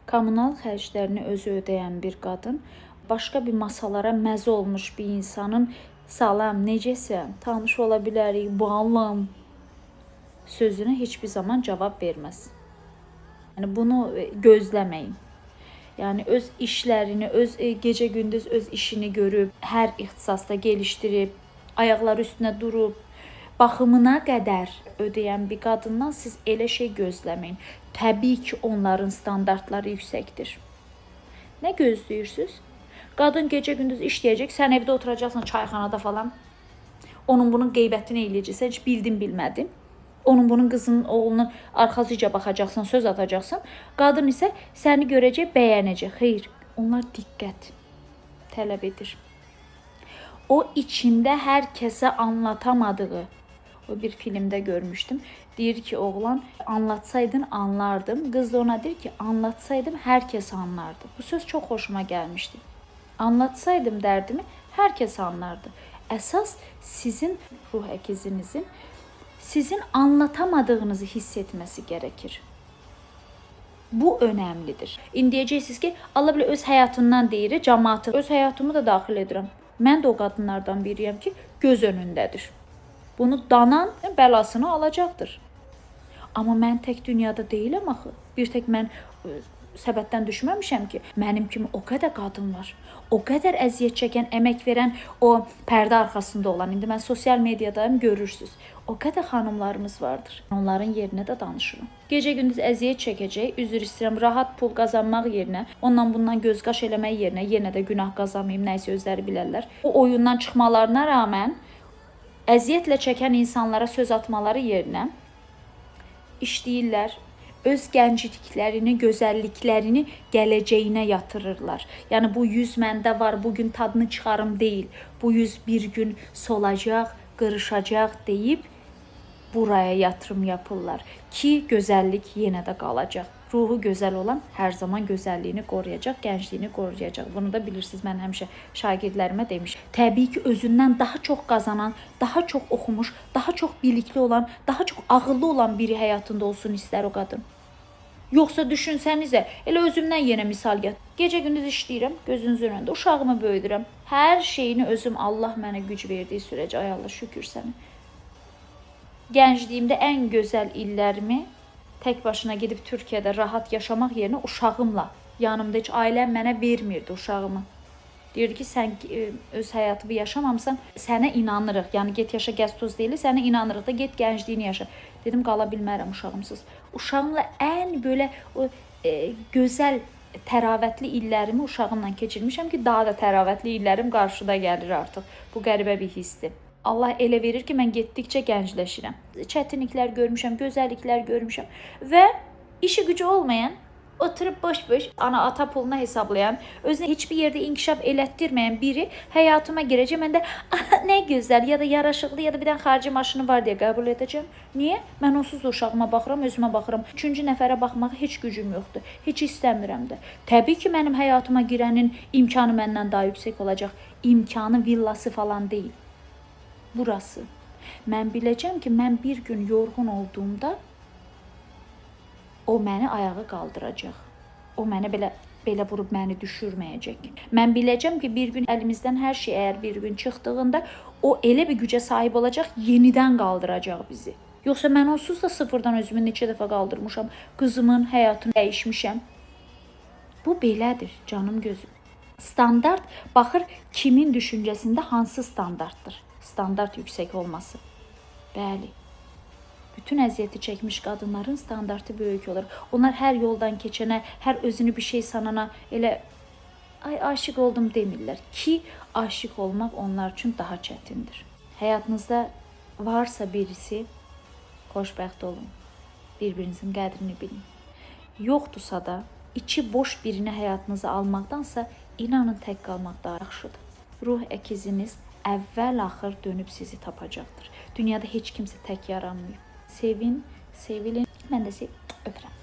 Kommunal xərclərini özü ödəyən bir qadın başqa bir masalara məz olmuş bir insanın "Salam, necəsən? Tanış ola bilərik, balam" sözünə heç bir zaman cavab verməz. Yəni bunu gözləməyin. Yəni öz işlərini, öz gecə-gündüz öz işini görüb, hər ixtisasda gəlişdirib, ayaqları üstünə durub, baxımına qədər ödəyən bir qadından siz elə şey gözləməyin. Təbii ki, onların standartları yüksəkdir. Nə gözləyirsiniz? Qadın gecə-gündüz işləyəcək, sən evdə oturacaqsan çayxanada falan. Onun bunun qeybətini eləyəcəksən, heç bildin bilmədin. Onun bunun qızının, oğlunun arxasıca baxacaqsan, söz atacaqsan. Qadın isə səni görəcək, bəyənəcək. Xeyr, onlar diqqət tələb edir. O içində hər kəsə anlatamadığı, o bir filmdə görmüşdüm. Deyir ki, oğlan, anlatsaydın anlardım. Qız da ona deyir ki, anlatsaydım hər kəs anlardı. Bu söz çox xoşuma gəlmişdi. Anlatsaydım dərdimi, hər kəs anlardı. Əsas sizin ruh əkizinizin sizin anlatamadığınızı hiss etməsi gərəkir. Bu önəmlidir. İndi deyəcəksiniz ki, Allah bilə öz həyatından deyir, cəmaatı. Öz həyatımı da daxil edirəm. Mən də o qadınlardan biriyəm ki, göz önündədir. Bunu danan bəlasını alacaqdır. Amma mən tək dünyada deyiləm axı. Bir tək mən səbətdən düşməmişəm ki, mənim kimi o qədər qadın var. O qədər əziyyət çəkən, əmək verən, o pərdə arxasında olan. İndi mən sosial mediadayım, görürsünüz. O qədər xanımlarımız vardır. Onların yerinə də danışıram. Gecə-gündüz əziyyət çəkəcək, üzr istəyirəm, rahat pul qazanmaq yerinə, ondan bundan göz qaş eləmək yerinə, yenə də günah qazanmayım, nəysə özləri bilərlər. O oyundan çıxmalarına rağmen əziyyətlə çəkən insanlara söz atmaları yerinə işləyirlər. Öz gəncliklərini, gözəlliklərini gələcəyinə yatırırlar. Yəni bu yüz məndə var, bugün tadını çıxarım deyil. Bu yüz bir gün solacaq, qırışacaq deyib buraya yatırım yapırlar ki, gözəllik yenə də qalacaq. Ruhu gözəl olan hər zaman gözəlliyini qoruyacaq, gəncliyini qoruyacaq. Bunu da bilirsiniz, mən həmişə şagirdlərimə demişəm. Təbii ki, özündən daha çox qazanan, daha çox oxumuş, daha çox bilikli olan, daha çox ağıllı olan biri həyatında olsun istər o qadın. Yoxsa düşünsənizə, elə özümdən yenə misal gətir. Gecə-gündüz işləyirəm, gözünüzün önündə, uşağımı böyüdürəm. Hər şeyini özüm Allah mənə güc verdiyi sürəcə, ay Allah, şükür sənə. Gəncliyimdə ən gözəl illərimi tək başına gedib Türkiyədə rahat yaşamaq yerinə uşağımla, yanımda heç ailəm mənə vermirdi uşağımı. Deyirdi ki, sən öz həyatını yaşamamısan, sənə inanırıq. Yəni get yaşa, gəz toz deyil, sənə inanırıq da get gəncliyini yaşa. Dedim, qala bilmərəm uşağımsız. Uşağımla ən belə o gözəl, təravətli illərimi uşağımla keçirmişəm ki, daha da təravətli illərim qarşıda gəlir artıq. Bu qəribə bir hissdir. Allah elə verir ki, mən getdikcə gəncləşirəm. Çətinliklər görmüşəm, gözəlliklər görmüşəm və işi gücü olmayan, oturub boş-boş ana-ata puluna hesablayan, özünə heç bir yerdə inkişaf elətdirməyən biri həyatıma girəcək. Mən də nə gözəl, ya da yaraşıqlı, ya da bir dənə xarici maşını var deyə qəbul edəcəm. Niyə? Mən onsuz da uşağıma baxıram, özümə baxıram. Üçüncü nəfərə baxmağa heç gücüm yoxdur. Heç istəmirəm də. Təbii ki, mənim həyatıma girənin imkanı məndən daha yüksək olacaq. İmkanı villası falan deyil. Burası. Mən biləcəm ki, mən bir gün yorğun olduğumda o məni ayağa qaldıracaq. O məni belə vurub məni düşürməyəcək. Mən biləcəm ki, bir gün əlimizdən hər şey əgər bir gün çıxdığında o elə bir gücə sahib olacaq, yenidən qaldıracaq bizi. Yoxsa mən onsuz da sıfırdan özümü neçə dəfə qaldırmışam, qızımın həyatını dəyişmişəm. Bu belədir, canım gözüm. Standart baxır kimin düşüncəsində hansı standartdır. Standart yüksək olması. Bəli. Bütün əziyyəti çəkmiş qadınların standartı böyük olur. Onlar hər yoldan keçənə, hər özünü bir şey sanana elə ay aşiq oldum demirlər ki, aşiq olmaq onlar üçün daha çətindir. Həyatınızda varsa birisi, xoşbəxt olun. Bir-birinizin qədrini bilin. Yoxdursa da, içi boş birini həyatınıza almaqdansa, inanın tək qalmaq daha yaxşıdır. Ruh əkiziniz əvvəl-axır dönüb sizi tapacaqdır. Dünyada heç kimsə tək yaranmıyor. Sevin, sevilin. Mən də öpürəm.